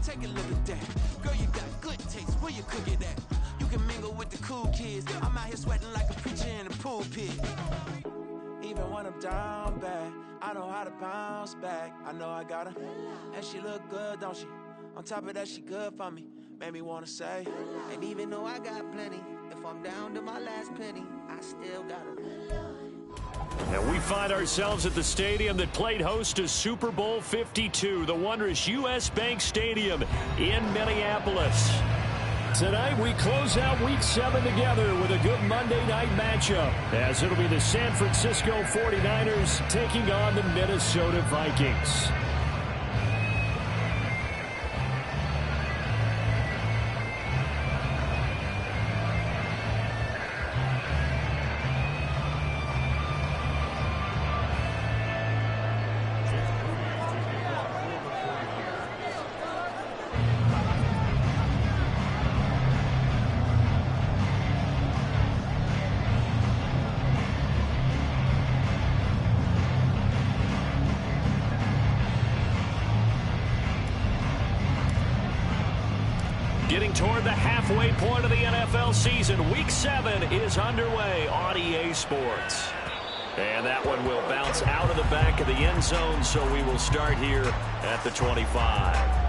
take a look at that. Girl, you got good taste, where you cook it at? You can mingle with the cool kids. I'm out here sweating like a preacher in a pulpit. Even when I'm down bad, I know how to bounce back. I know I got her, and she look good, don't she? On top of that, she good for me. Made me wanna say, and even though I got plenty, if I'm down to my last penny, I still got her. And we find ourselves at the stadium that played host to Super Bowl 52, the wondrous U.S. Bank Stadium in Minneapolis. Tonight, we close out Week 7 together with a good Monday night matchup, as it'll be the San Francisco 49ers taking on the Minnesota Vikings. Getting toward the halfway point of the NFL season. Week 7 is underway on EA Sports. And that one will bounce out of the back of the end zone, so we will start here at the 25.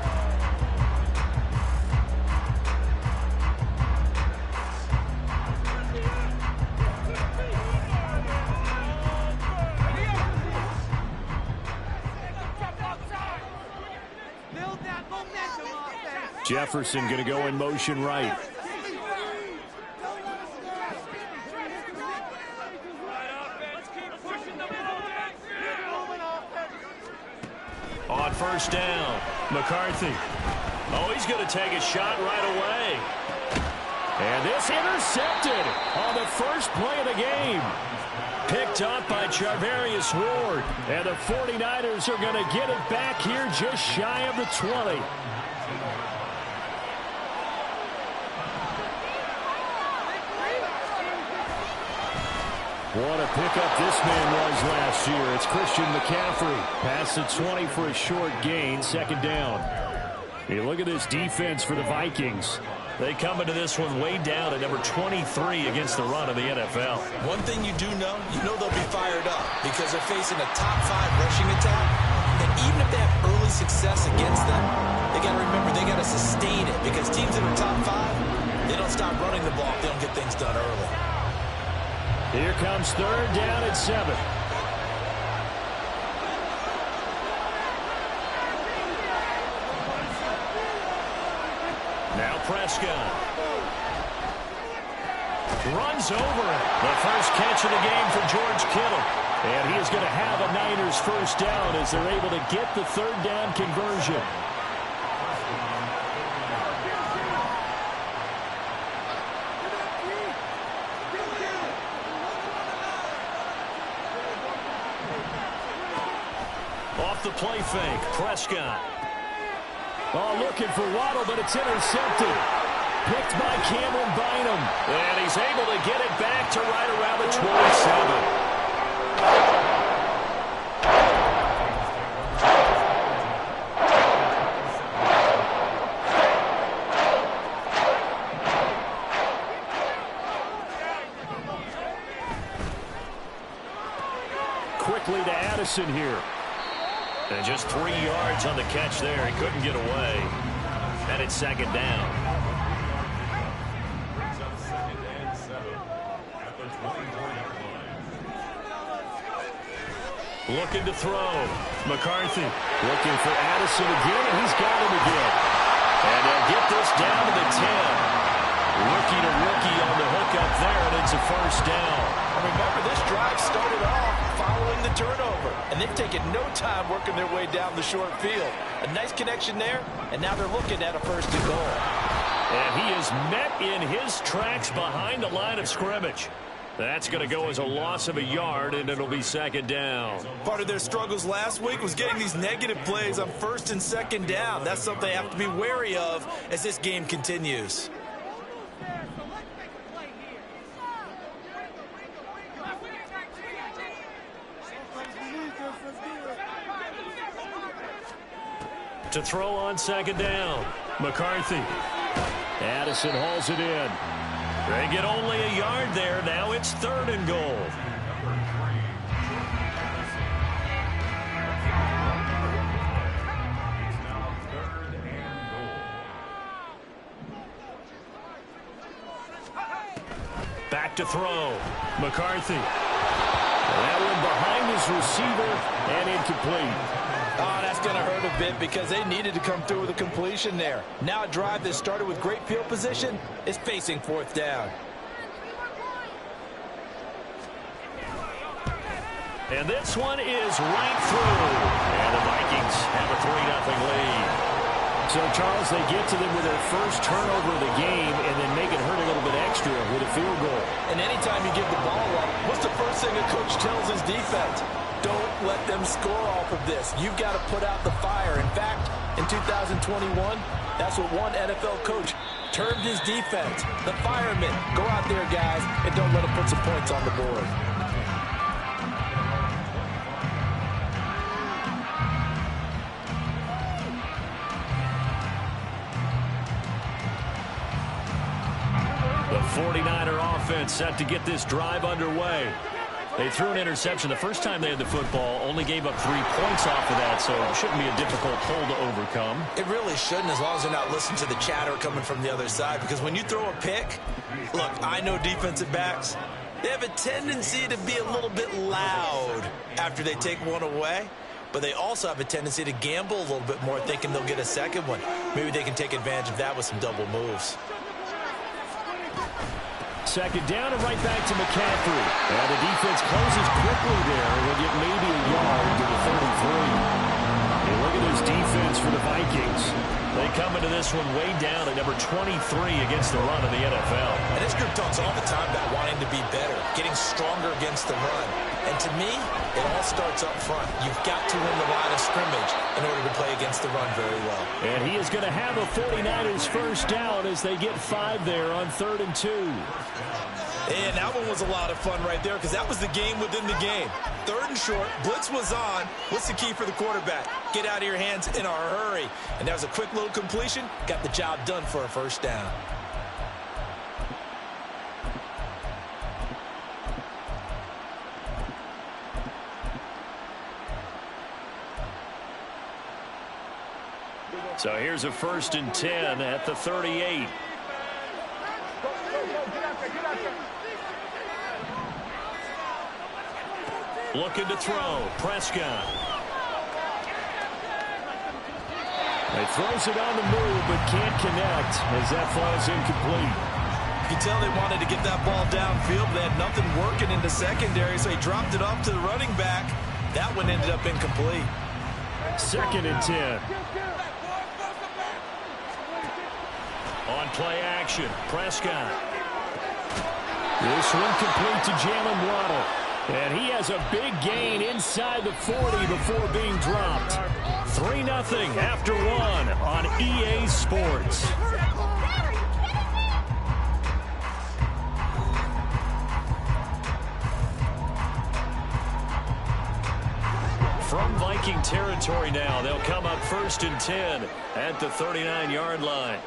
Jefferson going to go in motion right. On first down, McCarthy. Oh, he's going to take a shot right away. And this intercepted on the first play of the game. Picked up by Charvarius Ward. And the 49ers are going to get it back here just shy of the 20. What a pickup this man was last year. It's Christian McCaffrey. Past the 20 for a short gain. Second down. Hey, look at this defense for the Vikings. They come into this one way down at number 23 against the run of the NFL. One thing you do know, they'll be fired up because they're facing a top 5 rushing attack. And even if they have early success against them, they got to remember they got to sustain it because teams that are top 5, they don't stop running the ball if they don't get things done early. Here comes third down at 7. Now Prescott. Runs over it. The first catch of the game for George Kittle. And he is going to have a Niners first down as they're able to get the third down conversion. Off the play fake, Prescott. Oh, looking for Waddle, but it's intercepted. Picked by Cameron Bynum. And he's able to get it back to right around the 27. Quickly to Addison here. And just 3 yards on the catch there. He couldn't get away. And it's second down. Looking to throw. McCarthy looking for Addison again, and he's got him again. And they'll get this down to the 10. Rookie to rookie on the hook up there, and it's a first down. And remember, this drive started off following the turnover, and they've taken no time working their way down the short field. A nice connection there, and now they're looking at a first and goal. And he is met in his tracks behind the line of scrimmage. That's going to go as a loss of a yard, and it'll be second down. Part of their struggles last week was getting these negative plays on first and second down. That's something they have to be wary of as this game continues. to throw on second down. McCarthy. Addison hauls it in. They get only a yard there. Now it's 3rd and goal. Back to throw. McCarthy. That one behind his receiver and incomplete. Oh, that's going to hurt a bit because they needed to come through with a completion there. Now a drive that started with great field position is facing 4th down. And this one is right through. And the Vikings have a 3-0 lead. So, Charles, they get to them with their first turnover of the game and then make it hurt a little bit extra with a field goal. And anytime you give the ball up, what's the first thing a coach tells his defense? Don't let them score off of this. You've got to put out the fire. In fact, in 2021, that's what one NFL coach termed his defense. The firemen. Go out there, guys, and don't let them put some points on the board. The 49er offense set to get this drive underway. They threw an interception the first time they had the football, only gave up 3 points off of that, so it shouldn't be a difficult hole to overcome. It really shouldn't, as long as they're not listening to the chatter coming from the other side, because when you throw a pick, look, I know defensive backs, they have a tendency to be a little bit loud after they take one away, but they also have a tendency to gamble a little bit more, thinking they'll get a second one. Maybe they can take advantage of that with some double moves. Second down and right back to McCaffrey. And the defense closes quickly there. They'll get maybe a yard to the 33. And look at this defense for the Vikings. They come into this one way down at number 23 against the run of the NFL. And this group talks all the time about wanting to be better, getting stronger against the run. And to me, it all starts up front. You've got to win the line of scrimmage in order to play against the run very well. And he is going to have a 49ers first down as they get 5 there on 3rd and 2. And that one was a lot of fun right there because that was the game within the game. 3rd and short, blitz was on. What's the key for the quarterback? Get out of your hands in a hurry. And that was a quick little completion. Got the job done for a first down. So here's a 1st and 10 at the 38. Looking to throw. Prescott. He throws it on the move, but can't connect as that falls incomplete. You can tell they wanted to get that ball downfield. They had nothing working in the secondary, so he dropped it off to the running back. That one ended up incomplete. 2nd and 10. On play action, Prescott. This one complete to Jalen Waddle. And he has a big gain inside the 40 before being dropped. 3-0 after 1 on EA Sports. From Viking territory now, they'll come up 1st and 10 at the 39-yard line.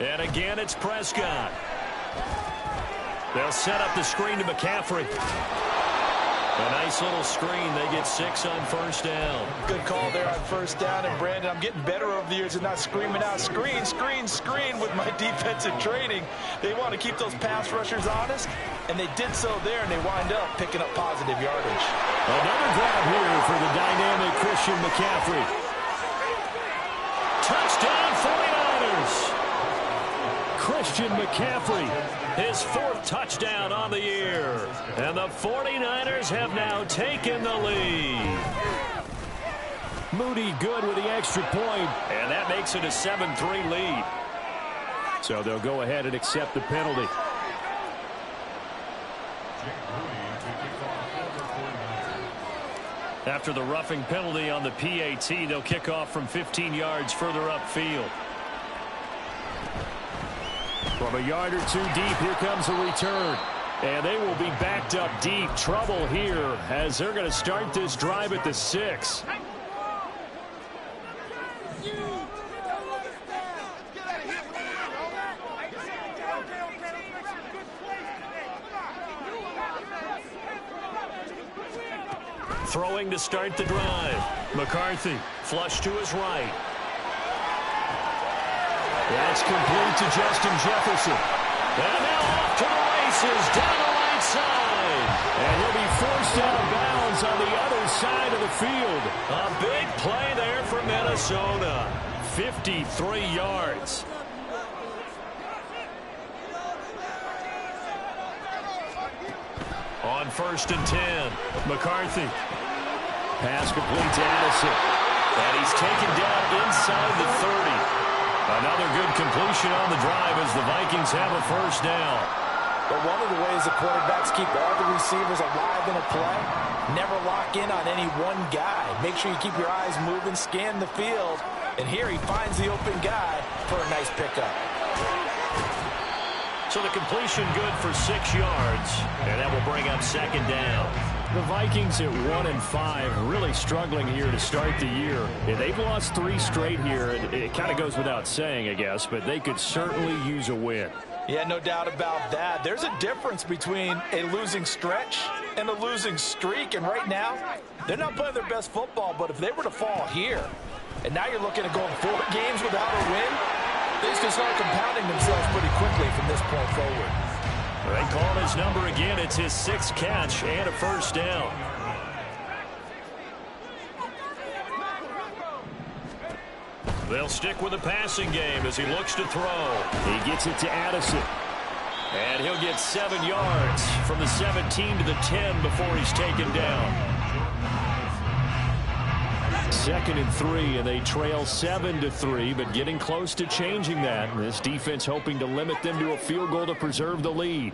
And again, it's Prescott. They'll set up the screen to McCaffrey. A nice little screen. They get 6 on 1st down. Good call there on 1st down. And, Brandon, I'm getting better over the years and not screaming out, screen, screen, screen with my defensive training. They want to keep those pass rushers honest, and they did so there, and they wind up picking up positive yardage. Another grab here for the dynamic Christian McCaffrey. Touchdown 49ers! Christian McCaffrey, his 4th touchdown on the year. And the 49ers have now taken the lead. Moody good with the extra point, and that makes it a 7-3 lead. So they'll go ahead and accept the penalty. After the roughing penalty on the PAT, they'll kick off from 15 yards further upfield. From a yard or 2 deep, here comes a return. And they will be backed up deep. Trouble here as they're going to start this drive at the 6. Throwing to start the drive. McCarthy, flush to his right. That's complete to Justin Jefferson. And now off to the races, down the right side. And he'll be forced out of bounds on the other side of the field. A big play there for Minnesota. 53 yards. On 1st and 10, McCarthy. Pass complete to Addison. And he's taken down inside the 30. Another good completion on the drive as the Vikings have a first down. But one of the ways the quarterbacks keep all the receivers alive in a play, never lock in on any one guy. Make sure you keep your eyes moving, scan the field. And here he finds the open guy for a nice pickup. So the completion good for 6 yards, and that will bring up 2nd down. The Vikings at 1-5, really struggling here to start the year. Yeah, they've lost 3 straight here. It kind of goes without saying, I guess, but they could certainly use a win. Yeah, no doubt about that. There's a difference between a losing stretch and a losing streak, and right now, they're not playing their best football, but if they were to fall here, and now you're looking at going 4 games without a win, things can start compounding themselves pretty quickly from this point forward. They call his number again. It's his 6th catch and a first down. They'll stick with the passing game as he looks to throw. He gets it to Addison. And he'll get 7 yards from the 17 to the 10 before he's taken down. 2nd and 3, and they trail 7-3, but getting close to changing that. This defense hoping to limit them to a field goal to preserve the lead.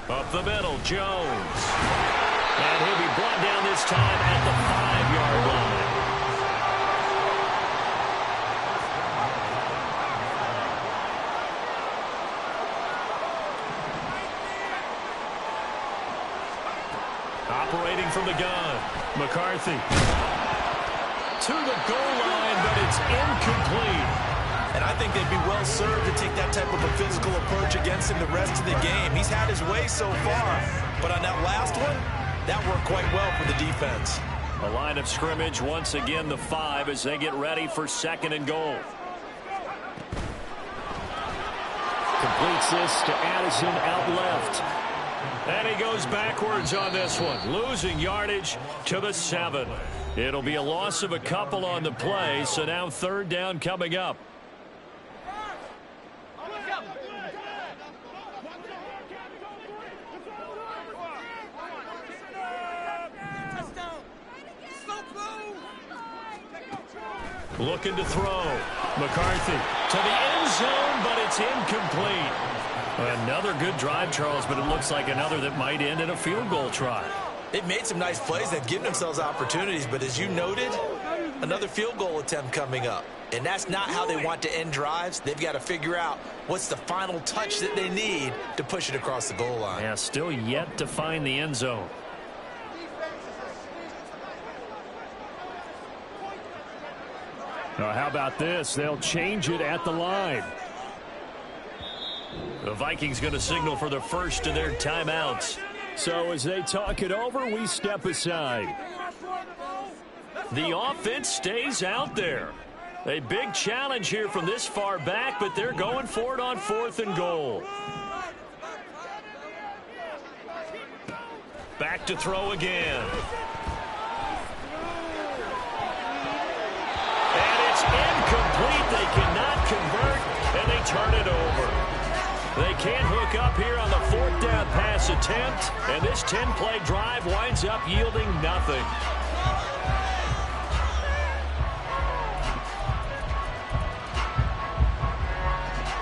Up the middle, Jones. And he'll be brought down this time at the 5-yard line. Operating from the gun, McCarthy. To the goal line, but it's incomplete. And I think they'd be well served to take that type of a physical approach against him the rest of the game. He's had his way so far, but on that last one, that worked quite well for the defense. A line of scrimmage, once again the 5 as they get ready for 2nd and goal. Completes this to Addison out left. And he goes backwards on this one, losing yardage to the 7. It'll be a loss of a couple on the play, so now 3rd down coming up. Looking to throw. McCarthy to the end zone, but it's incomplete. Another good drive, Charles, but it looks like another that might end in a field goal try. They've made some nice plays. They've given themselves opportunities, but as you noted, another field goal attempt coming up. And that's not how they want to end drives. They've got to figure out what's the final touch that they need to push it across the goal line. Yeah, still yet to find the end zone. How about this? They'll change it at the line. The Vikings going to signal for the first of their timeouts. So as they talk it over, we step aside. The offense stays out there. A big challenge here from this far back, but they're going for it on 4th and goal. Back to throw again. And it's incomplete. They cannot convert, and they turn it over. They can't hook up here on the 4th down pass attempt, and this 10-play drive winds up yielding nothing.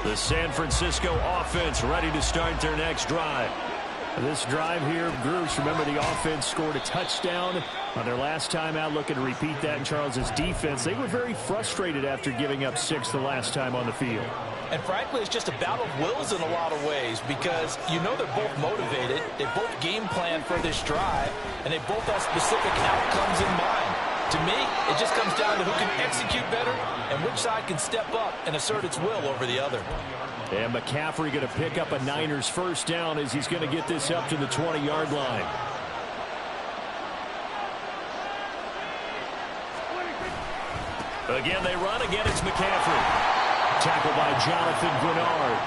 The San Francisco offense ready to start their next drive. This drive here, Bruce, remember the offense scored a touchdown on their last time out. Looking to repeat that in Charles's defense. They were very frustrated after giving up 6 the last time on the field. And frankly, it's just a battle of wills in a lot of ways because you know they're both motivated. They both game plan for this drive, and they both have specific outcomes in mind. To me, it just comes down to who can execute better and which side can step up and assert its will over the other. And McCaffrey going to pick up a Niners first down as he's going to get this up to the 20-yard line. Again, they run. Again, it's McCaffrey. Tackled by Jonathan Grenard.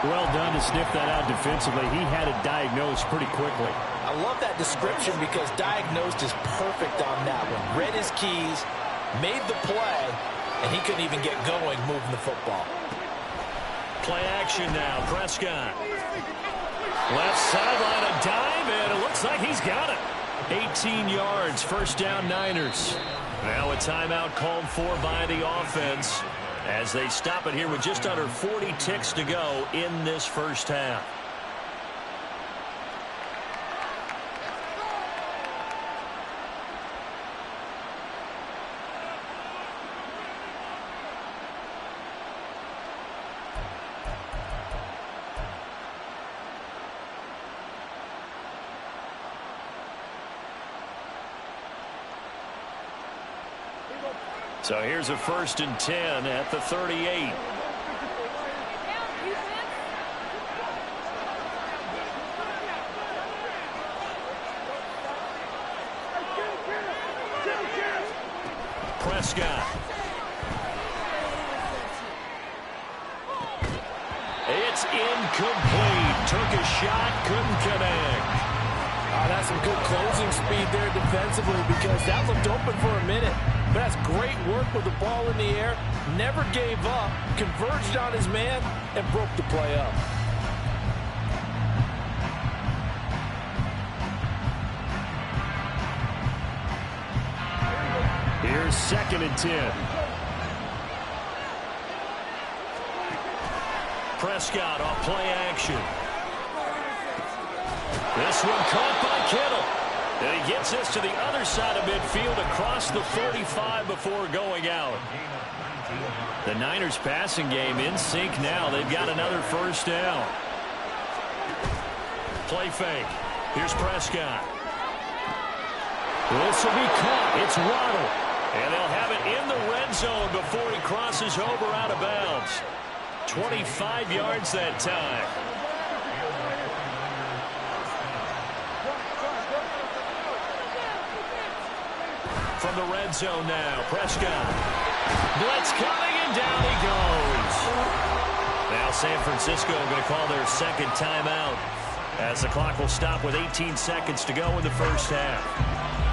Well done to sniff that out defensively. He had it diagnosed pretty quickly. I love that description because diagnosed is perfect on that one. Read his keys, made the play, and he couldn't even get going moving the football. Play action now. Prescott. Left sideline, a dive, and it looks like he's got it. 18 yards, first down Niners. Now a timeout called for by the offense as they stop it here with just under 40 ticks to go in this first half. So here's a 1st and 10 at the 38. Prescott. It's incomplete. Took a shot, couldn't connect. That's some good closing speed there defensively because that looked open for a minute. But that's great work with the ball in the air. Never gave up, converged on his man, and broke the play up. Here's 2nd and 10. Prescott off play action. This one caught by Kittle. And he gets this to the other side of midfield across the 45 before going out. The Niners passing game in sync now. They've got another first down. Play fake. Here's Prescott. This will be caught. It's Waddle. And they'll have it in the red zone before he crosses over out of bounds. 25 yards that time. From the red zone now, Prescott. Blitz coming, and down he goes. Now San Francisco going to call their 2nd timeout as the clock will stop with 18 seconds to go in the first half.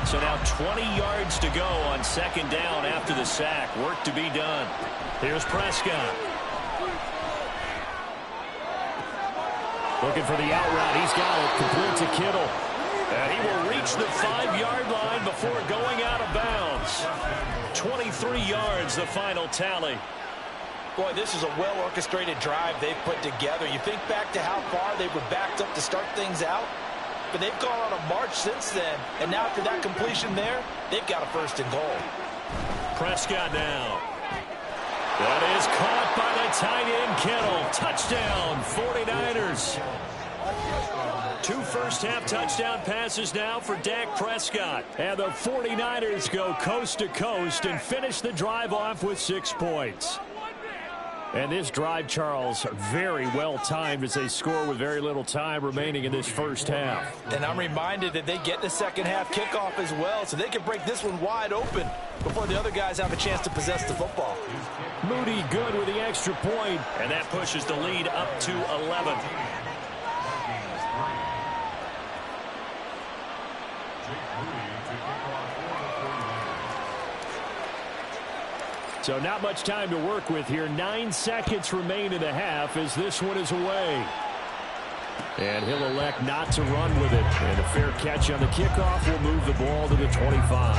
So now 20 yards to go on 2nd down after the sack. Work to be done. Here's Prescott. Looking for the out route. He's got it. Complete to Kittle. And he will reach the 5-yard line before going out of bounds. 23 yards, the final tally. Boy, this is a well-orchestrated drive they've put together. You think back to how far they were backed up to start things out, but they've gone on a march since then. And now after that completion there, they've got a 1st and goal. Prescott now. That is caught by the tight end Kittle. Touchdown, 49ers. 2 first-half touchdown passes now for Dak Prescott. And the 49ers go coast to coast and finish the drive off with 6 points. And this drive, Charles, very well timed as they score with very little time remaining in this first half. And I'm reminded that they get the 2nd half kickoff as well, so they can break this one wide open before the other guys have a chance to possess the football. Moody good with the extra point, and that pushes the lead up to 11. So not much time to work with here. 9 seconds remain in the half as this one is away. And he'll elect not to run with it. And a fair catch on the kickoff will move the ball to the 25.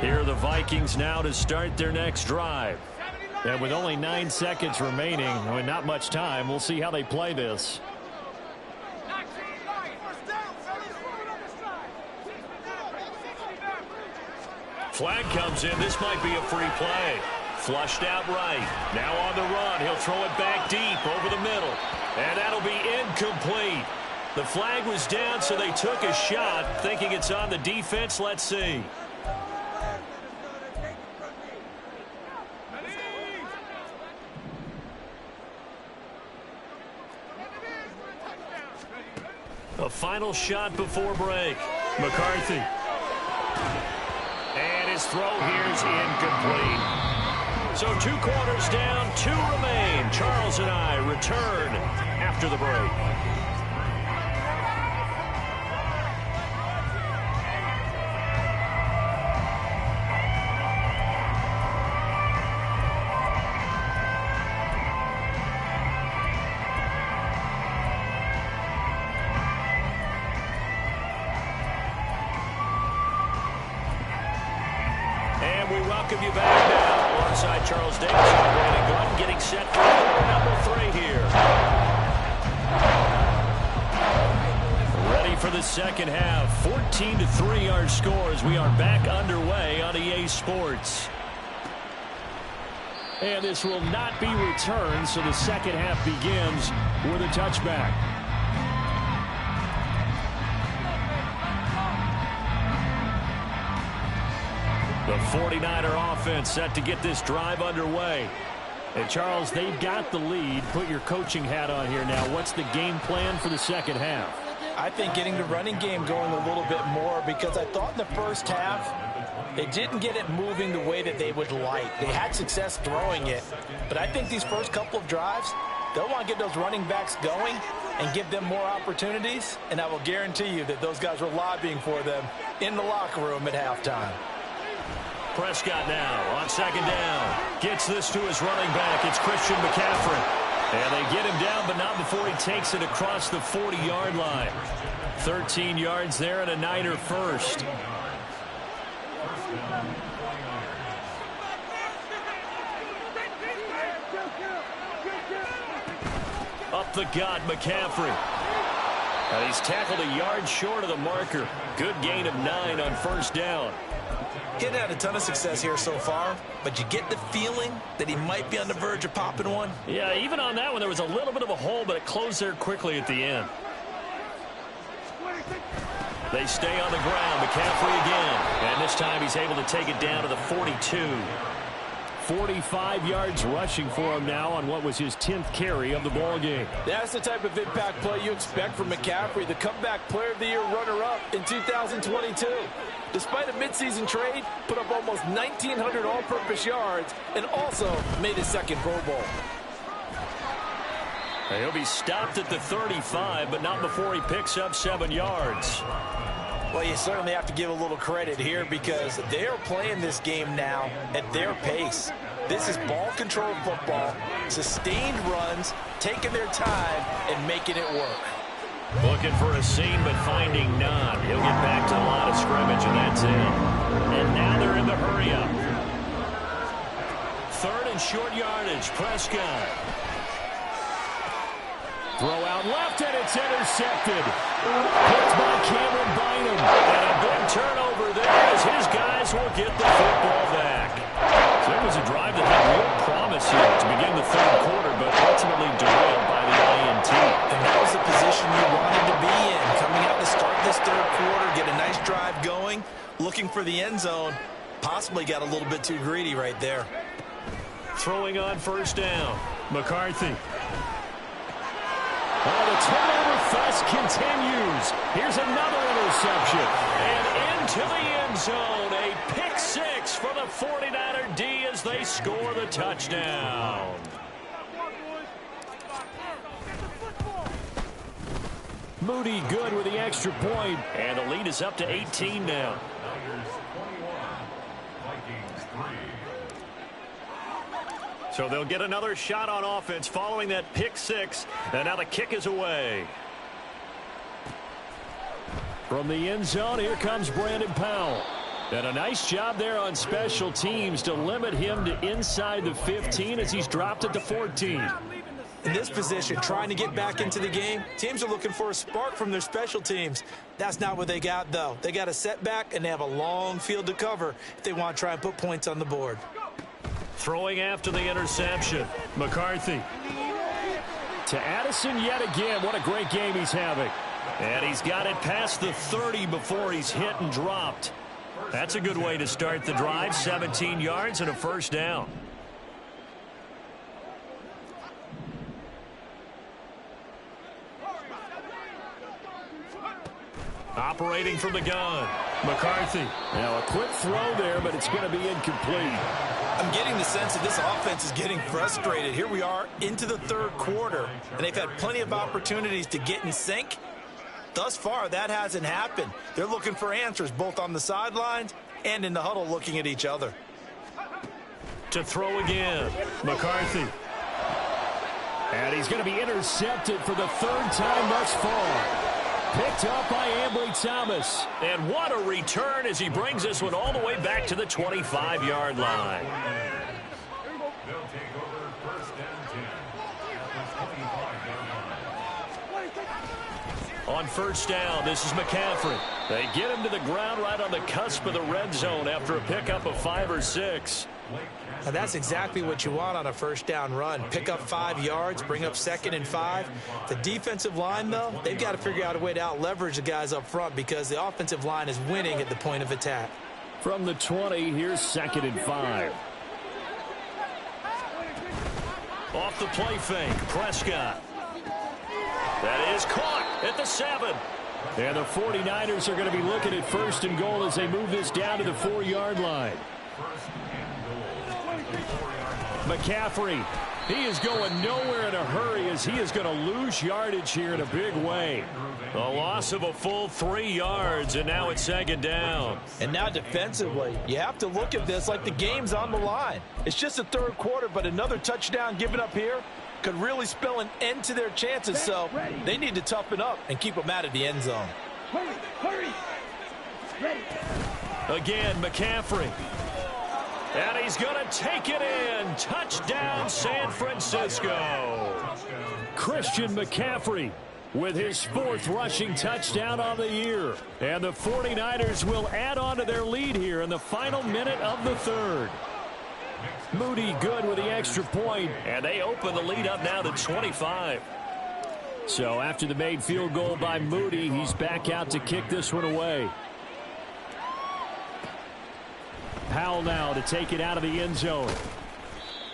Here are the Vikings now to start their next drive. And with only 9 seconds remaining, and not much time, we'll see how they play this. Flag comes in. This might be a free play. Flushed out right. Now on the run. He'll throw it back deep over the middle. And that'll be incomplete. The flag was down, so they took a shot, thinking it's on the defense. Let's see. A final shot before break. McCarthy. And his throw here's incomplete. So 2 quarters down, 2 remain. Charles and I return after the break. Welcome you back now. Alongside Charles Davis and Brandon Gunn, getting set for quarter number 3 here. Ready for the second half. 14-3 our score as we are back underway on EA Sports. And this will not be returned, so the second half begins with a touchback. The 49er offense set to get this drive underway. And Charles, they've got the lead. Put your coaching hat on here now. What's the game plan for the second half? I think getting the running game going a little bit more, because I thought in the first half they didn't get it moving the way that they would like. They had success throwing it, but I think these first couple of drives, they'll want to get those running backs going and give them more opportunities, and I will guarantee you that those guys were lobbying for them in the locker room at halftime. Prescott now on second down. Gets this to his running back. It's Christian McCaffrey. And they get him down, but not before he takes it across the 40-yard line. 13 yards there and a Niner first. Up the gut, McCaffrey. And he's tackled a yard short of the marker. Good gain of 9 on first down. Getting had a ton of success here so far, but you get the feeling that he might be on the verge of popping one. Yeah, even on that one, there was a little bit of a hole, but it closed there quickly at the end. They stay on the ground. McCaffrey again. And this time he's able to take it down to the 42. 45 yards rushing for him now on what was his 10th carry of the ball game. That's the type of impact play you expect from McCaffrey, the comeback player of the year runner-up in 2022. Despite a midseason trade, put up almost 1,900 all-purpose yards and also made his second Pro Bowl. He'll be stopped at the 35, but not before he picks up 7 yards. Well, you certainly have to give a little credit here because they're playing this game now at their pace. This is ball control football, sustained runs, taking their time and making it work. Looking for a seam, but finding none. He'll get back to the line of scrimmage, and that's it. And now they're in the hurry-up. 3rd and short yardage, Prescott. Throw out left, and it's intercepted. Picked by Cameron Bynum. And a big turnover there as his guys will get the football back. So it was a drive that had real promise here to begin the 3rd quarter, but ultimately derailed by the INT. And that was the position you wanted to be in. Coming out to start this 3rd quarter, get a nice drive going, looking for the end zone. Possibly got a little bit too greedy right there. Throwing on first down. McCarthy. Oh, the turnover fest continues. Here's another interception. And into the end zone. A pick 6 for the 49er D as they score the touchdown. Moody good with the extra point. And the lead is up to 18 now. So they'll get another shot on offense following that pick 6. And now the kick is away. From the end zone, here comes Brandon Powell. And a nice job there on special teams to limit him to inside the 15 as he's dropped at the 14. In this position, trying to get back into the game, teams are looking for a spark from their special teams. That's not what they got, though. They got a setback, and they have a long field to cover if they want to try and put points on the board. Throwing after the interception. McCarthy. To Addison yet again. What a great game he's having. And he's got it past the 30 before he's hit and dropped. That's a good way to start the drive. 17 yards and a first down. Operating from the gun. McCarthy. Now a quick throw there, but it's going to be incomplete. I'm getting the sense that this offense is getting frustrated. Here we are into the third quarter, and they've had plenty of opportunities to get in sync. Thus far, that hasn't happened. They're looking for answers both on the sidelines and in the huddle looking at each other. To throw again. McCarthy. And he's going to be intercepted for the third time thus far. Picked up by Ambry Thomas. And what a return as he brings this one all the way back to the 25-yard line. On first down, this is McCaffrey. They get him to the ground right on the cusp of the red zone after a pickup of 5 or 6. And that's exactly what you want on a first down run. Pick up 5 yards, bring up 2nd and 5. The defensive line, though, they've got to figure out a way to out-leverage the guys up front because the offensive line is winning at the point of attack. From the 20, here's 2nd and 5. Off the play fake, Prescott. That is caught at the 7. And the 49ers are going to be looking at 1st and goal as they move this down to the 4-yard line. McCaffrey, he is going nowhere in a hurry as he is going to lose yardage here in a big way. A loss of a full 3 yards, and now it's 2nd down. And now defensively, you have to look at this like the game's on the line. It's just the third quarter, but another touchdown given up here could really spell an end to their chances, so they need to toughen up and keep them out of the end zone. Again, McCaffrey. And he's going to take it in. Touchdown, San Francisco. Christian McCaffrey with his 4th rushing touchdown on the year. And the 49ers will add on to their lead here in the final minute of the 3rd. Moody good with the extra point, and they open the lead up now to 25. So after the made field goal by Moody, he's back out to kick this one away. Powell now to take it out of the end zone.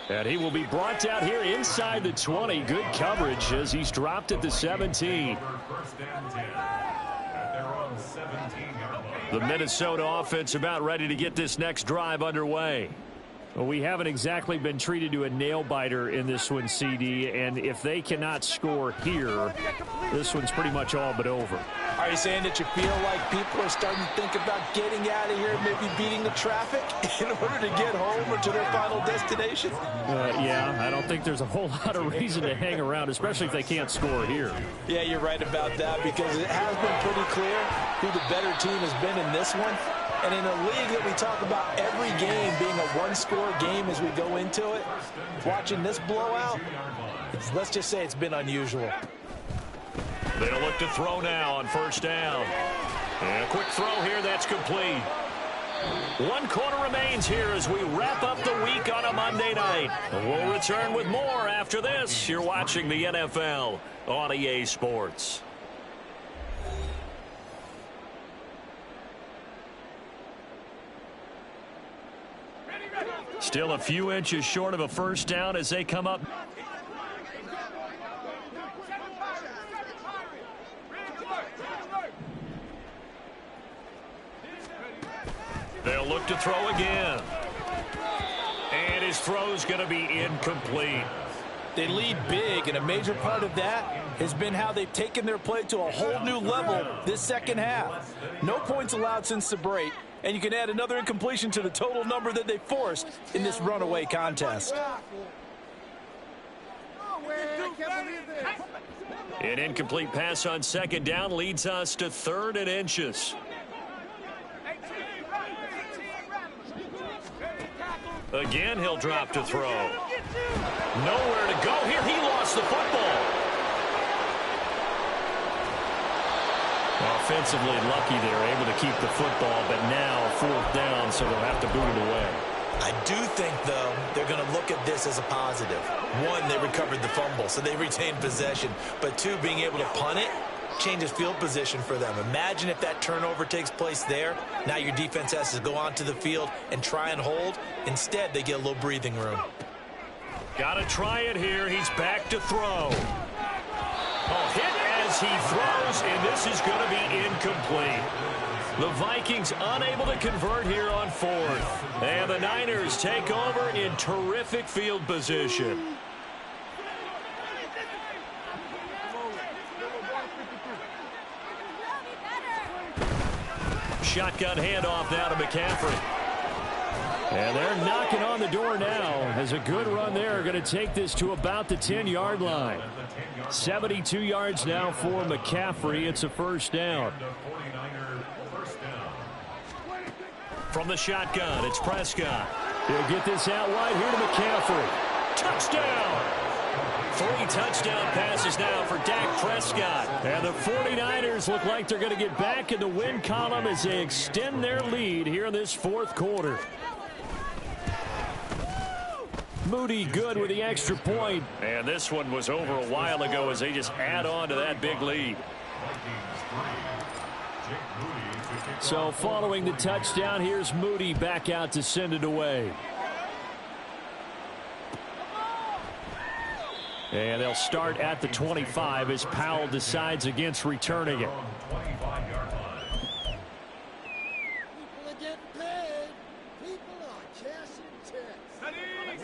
And he will be brought down here inside the 20. Good coverage as he's dropped at the 17. The Minnesota offense about ready to get this next drive underway. Well, we haven't exactly been treated to a nail-biter in this one, CD, and if they cannot score here, this one's pretty much all but over. Are you saying that you feel like people are starting to think about getting out of here, maybe beating the traffic in order to get home or to their final destination? Yeah, I don't think there's a whole lot of reason to hang around, especially if they can't score here. Yeah, you're right about that because it has been pretty clear who the better team has been in this one. And in a league that we talk about every game being a one-score game as we go into it, watching this blowout, let's just say it's been unusual. They'll look to throw now on first down. And a quick throw here, that's complete. 1 quarter remains here as we wrap up the week on a Monday night. We'll return with more after this. You're watching the NFL on EA Sports. Still a few inches short of a first down as they come up. They'll look to throw again. And his throw's going to be incomplete. They lead big, and a major part of that has been how they've taken their play to a whole new level this second half. No points allowed since the break, and you can add another incompletion to the total number that they forced in this runaway contest. An incomplete pass on second down leads us to 3rd and inches. Again, he'll drop to throw. Nowhere to go here. He lost the football. Offensively lucky they're able to keep the football, but now 4th down, so they'll have to boot it away. I do think, though, they're going to look at this as a positive. One, they recovered the fumble, so they retained possession. But two, being able to punt it changes field position for them. Imagine if that turnover takes place there. Now your defense has to go onto the field and try and hold. Instead, they get a little breathing room. Got to try it here. He's back to throw. Oh, hit as he throws, and this is going to be incomplete. The Vikings unable to convert here on fourth. And the Niners take over in terrific field position. Shotgun handoff now to McCaffrey. And they're knocking on the door now. As a good run there, going to take this to about the 10-yard line. 72 yards now for McCaffrey. It's a first down. From the shotgun, it's Prescott. He'll get this out wide here to McCaffrey. Touchdown! 3 touchdown passes now for Dak Prescott. And the 49ers look like they're going to get back in the win column as they extend their lead here in this fourth quarter. Moody good with the extra point. And this one was over a while ago as they just add on to that big lead. So following the touchdown, here's Moody back out to send it away. And they'll start at the 25 as Powell decides against returning it.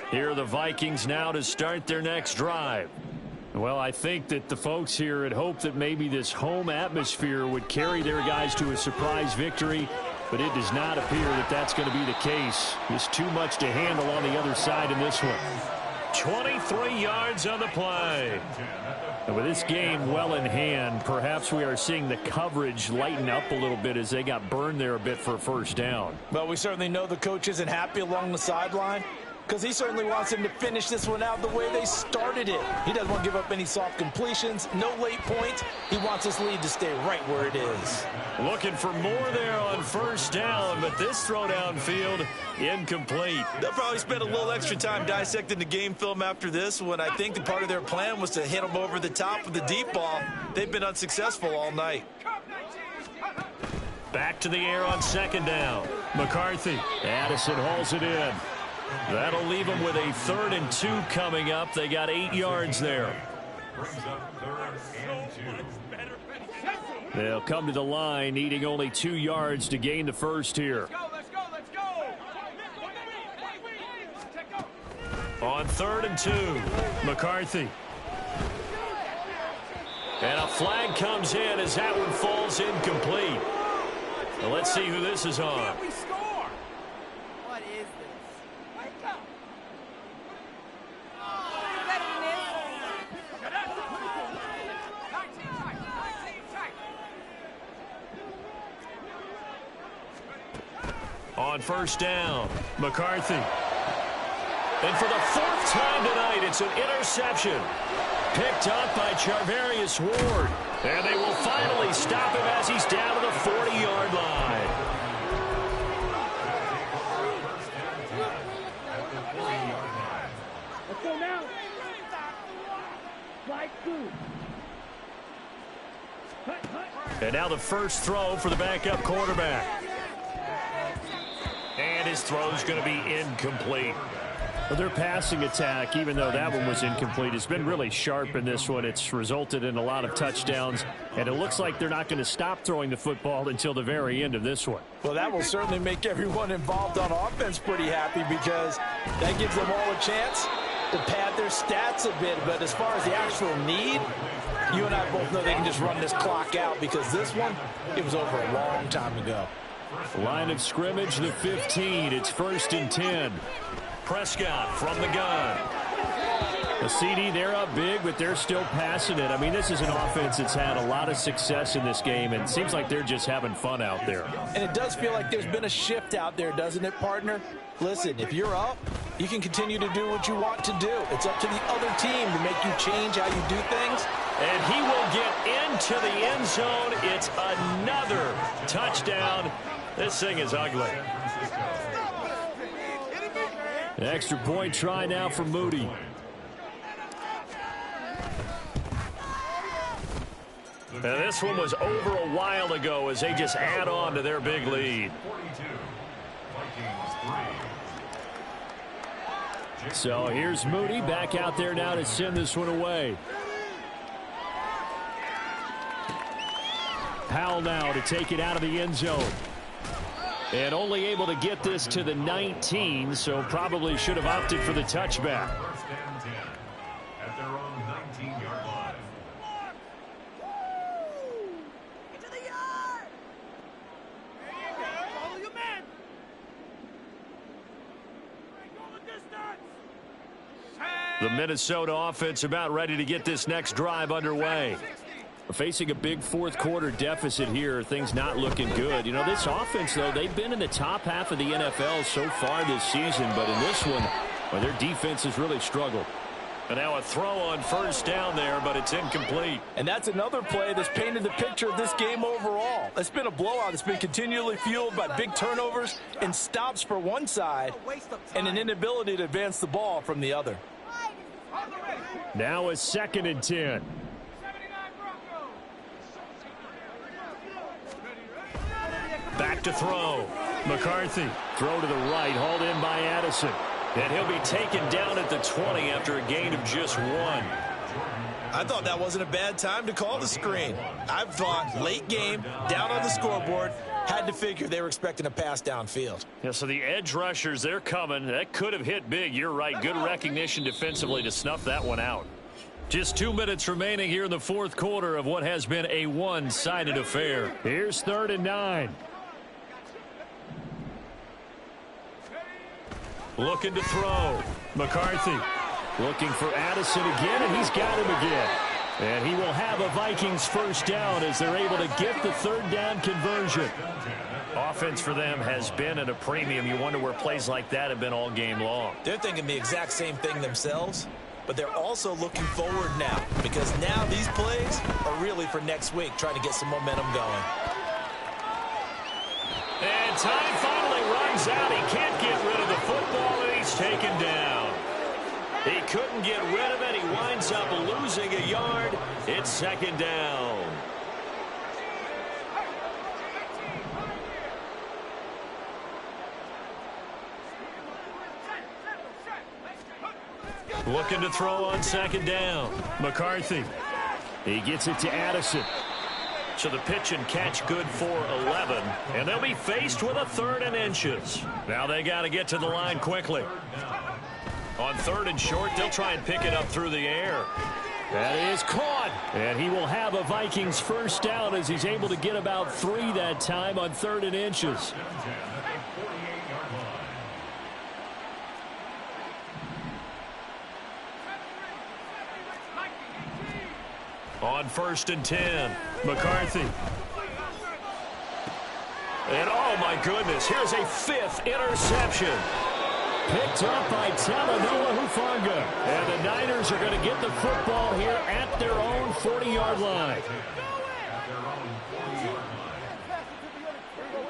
Here are the Vikings now to start their next drive. Well, I think that the folks here had hoped that maybe this home atmosphere would carry their guys to a surprise victory, but it does not appear that that's going to be the case. There's too much to handle on the other side in this one. 23 yards on the play. And with this game well in hand, perhaps we are seeing the coverage lighten up a little bit as they got burned there a bit for a first down. Well, we certainly know the coach isn't happy along the sideline, because he certainly wants them to finish this one out the way they started it. He doesn't want to give up any soft completions, no late points. He wants this lead to stay right where it is. Looking for more there on first down, but this throw downfield incomplete. They'll probably spend a little extra time dissecting the game film after this one. I think the part of their plan was to hit them over the top with the deep ball. They've been unsuccessful all night. Back to the air on second down. McCarthy. Addison hauls it in. That'll leave them with a 3rd and 2 coming up. They got 8 yards there. They'll come to the line, needing only 2 yards to gain the first here. Let's go. On 3rd and 2, McCarthy. And a flag comes in as that one falls incomplete. Now let's see who this is on. What is this? On first down, McCarthy. And for the 4th time tonight, it's an interception. Picked up by Charvarius Ward. And they will finally stop him as he's down to the 40-yard line. Let's go now. Slide through. And now the first throw for the backup quarterback. And his throw's going to be incomplete. Well, their passing attack, even though that one was incomplete, has been really sharp in this one. It's resulted in a lot of touchdowns, and it looks like they're not going to stop throwing the football until the very end of this one. Well, that will certainly make everyone involved on offense pretty happy, because that gives them all a chance to pad their stats a bit. But as far as the actual need, you and I both know they can just run this clock out, because this one, it was over a long time ago. Line of scrimmage, the 15. It's 1st and 10. Prescott from the gun. The CD, they're up big, but they're still passing it. I mean, this is an offense that's had a lot of success in this game, and it seems like they're just having fun out there. And it does feel like there's been a shift out there, doesn't it, partner? Listen, if you're up, you can continue to do what you want to do. It's up to the other team to make you change how you do things. And he will get into the end zone. It's another touchdown. This thing is ugly. An extra point try now for Moody. And this one was over a while ago as they just add on to their big lead. So here's Moody back out there now to send this one away. Powell now to take it out of the end zone. And only able to get this to the 19, so probably should have opted for the touchback. First and 10 at their own 19-yard line. Get to the yard! There you go. Follow your man. Go the distance. The Minnesota offense about ready to get this next drive underway. Facing a big fourth quarter deficit here, things not looking good. You know, this offense, though, they've been in the top half of the NFL so far this season, but in this one, well, their defense has really struggled. And now a throw on first down there, but it's incomplete. And that's another play that's painted the picture of this game overall. It's been a blowout. It's been continually fueled by big turnovers and stops for one side and an inability to advance the ball from the other. Now a 2nd and 10. Back to throw. McCarthy. Throw to the right, hauled in by Addison. And he'll be taken down at the 20 after a gain of just 1. I thought that wasn't a bad time to call the screen. I thought late game, down on the scoreboard, had to figure they were expecting a pass downfield. Yeah, so the edge rushers, they're coming. That could have hit big. You're right. Good recognition defensively to snuff that one out. Just 2 minutes remaining here in the fourth quarter of what has been a one-sided affair. Here's 3rd and 9. Looking to throw. McCarthy looking for Addison again, and he's got him again. And he will have a Vikings first down as they're able to get the 3rd down conversion. Offense for them has been at a premium. You wonder where plays like that have been all game long. They're thinking the exact same thing themselves, but they're also looking forward now because now these plays are really for next week, trying to get some momentum going. And time finally runs out. He can't get rid of the football, and he's taken down. He couldn't get rid of it. He winds up losing a yard. It's 2nd down. Looking to throw on 2nd down. McCarthy. He gets it to Addison. So the pitch and catch good for 11. And they'll be faced with a 3rd and inches. Now they got to get to the line quickly. On 3rd and short, they'll try and pick it up through the air. That is caught. And he will have a Vikings first down as he's able to get about 3 that time on 3rd and inches. On 1st and 10, McCarthy. And oh my goodness, here's a 5th interception. Picked up by Talanoa Hufanga. And the Niners are going to get the football here at their own 40-yard line.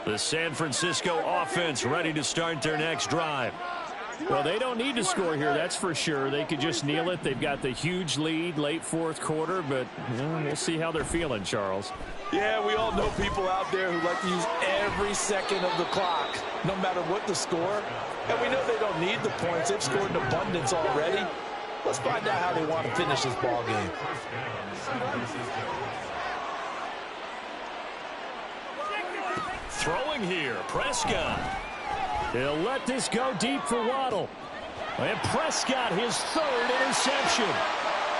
The San Francisco offense ready to start their next drive. Well, they don't need to score here, that's for sure. They could just kneel it. They've got the huge lead late fourth quarter, but we'll see how they're feeling, Charles. Yeah, we all know people out there who like to use every second of the clock, no matter what the score. And we know they don't need the points. They've scored in abundance already. Let's find out how they want to finish this ball game. Throwing here, Prescott. He'll let this go deep for Waddle. And Prescott, his 3rd interception.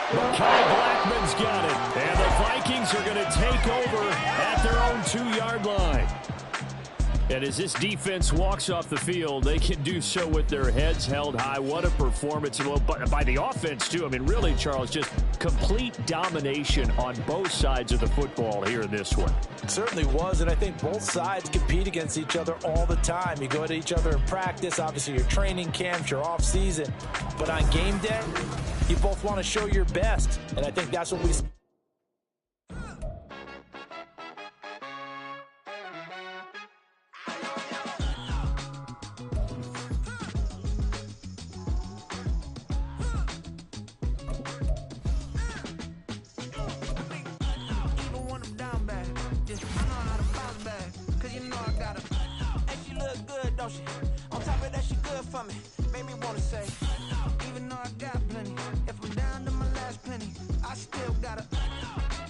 Mekhi Blackman's got it. And the Vikings are going to take over at their own 2-yard line. And as this defense walks off the field, they can do so with their heads held high. What a performance by the offense, too. I mean, really, Charles, just complete domination on both sides of the football here in this one. It certainly was, and I think both sides compete against each other all the time. You go at each other in practice, obviously your training camps, your off-season. But on game day, you both want to show your best, and I think that's what we don't she? On top of that, she good for me. Made me wanna